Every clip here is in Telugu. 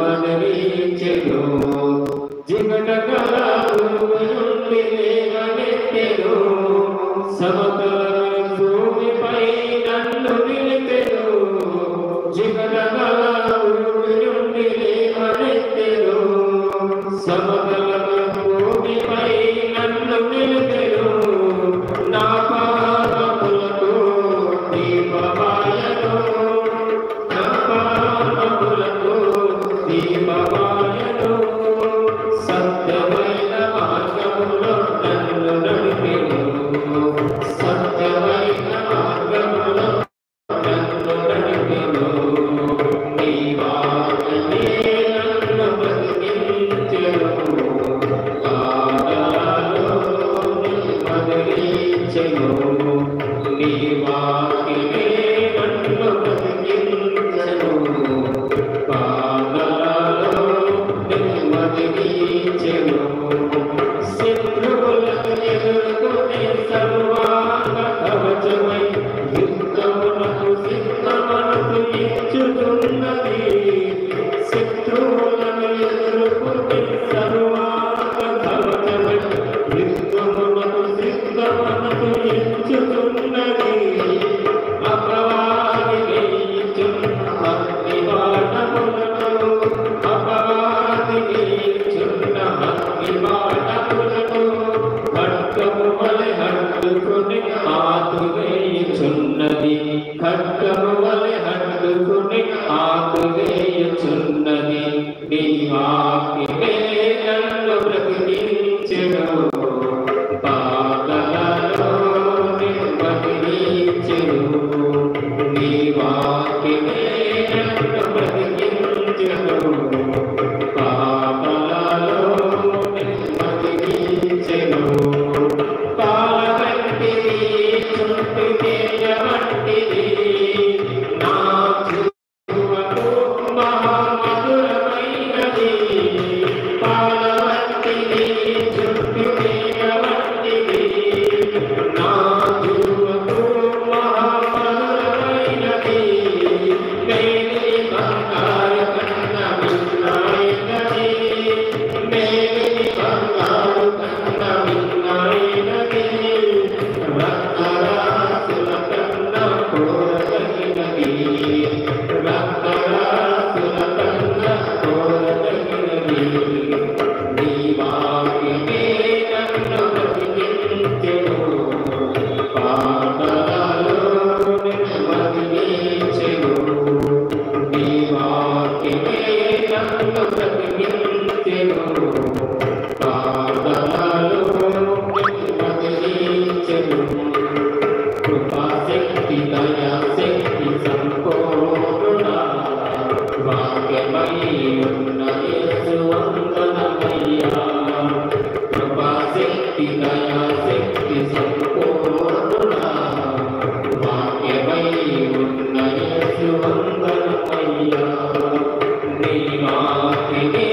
మదరించెను జిగటగల నుండి లేవనెత్తెను సమతల భూమిపై నన్ను నిలిపెను జిగటగల నుండి లేవనెత్తెను సమతల భూమిపై నన్ను నిలిపెను నా పాదములకు దీపమాయను నా పాదములకు దీపమాయను సత్యమైన మార్గములో నన్ను నడిపెను సత్యమైన మార్గములో నన్ను నడిపెను నీ వాక్యమే నన్ను బ్రతికించెను పాదాలలో మదరించెను నీ వాక్యమే నన్ను బ్రతికించెను పాదాలలో మదరించెను శత్రువులను ఎదుర్కొనే సర్వాంగ కవచమై యుద్ధమునకు సిద్ధమనకు ఇచ్చుతున్నది శత్రువులను ఎదుర్కొనే సర్వాంగ కవచమై యుద్ధమునకు సిద్ధమనకు ఇచ్చుతున్నది అపవాదికి ఇచ్చున్న అగ్నిబాణములను అపవాదికి ఇచ్చున్న అగ్నిబాణములను ఖడ్గము వలె హత్తుకుని ఆతువేయుచున్నది ఖడ్గము వలె హత్తుకుని ఆతువేయుచున్నది నీ వాక్యమే నన్ను బ్రతికించెను పాదాలలో మదరించెను నీ వాక్యమే నన్ను బ్రతికించెను పాదాలలో మదరించెను పాల వంటిది చుట్టు తేజ వంటిది నా జీవము మహామధురమైనది పాల వంటిది చుట్టు తేజ వంటిది నా జీవము మహామధురమైనది మేలిమి బంగారు కన్నా మిన్నైనది మేలిమి బంగారు కన్నా మిన్నైనది రక్తరాసుల కన్నా కోరదగినది రక్తరాసుల కన్నా కోరదగినది నీ వాక్యమే నన్ను బ్రతికించెను పాదాలలో మదరించెను నీ వాక్యమే నన్ను బ్రతికించెను పాదాలలో మదరించెను కృపాశక్తి దయాశక్తి సంపూర్ణ వాక్యమై ఉన్న యేసు వందనమయ్యా కృపాశక్తి దయాశక్తి సంపూర్ణ వాక్యమై ఉన్న యేసు వందనమయ్యా నీ వాక్యమే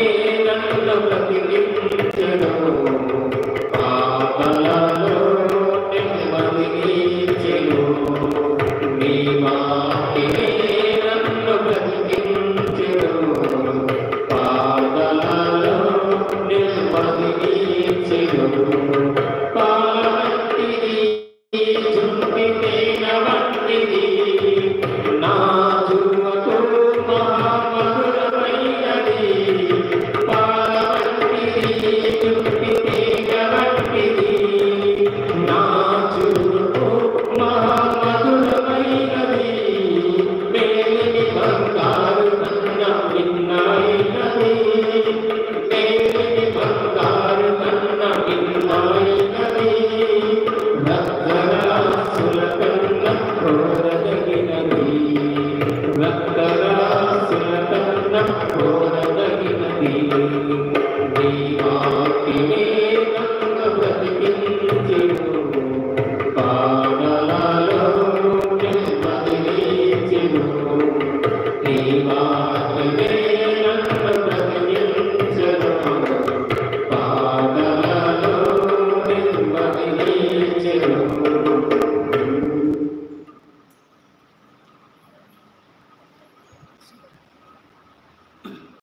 నన్ను బ్రతికించెను పాదాలలో మదరించెను నీ వాక్యమే నన్ను బ్రతికించెను పాదాలలో మదరించెను పాల వంటిది చుట్టి తేనె వంటిది నా జీవకు మహామధురమైనది పాల వంటిది చుట్టి తేనె వంటిది నా జీవకు మహామధురమైనది మేలిమి బంగారు కన్నా మిన్నైనది మేలిమి బంగారు కన్నా మిన్నైనది రక్తరాసుల కన్నా కోరదగినది రక్తరాసుల కన్నా కోరదగినది నీ వాక్యమే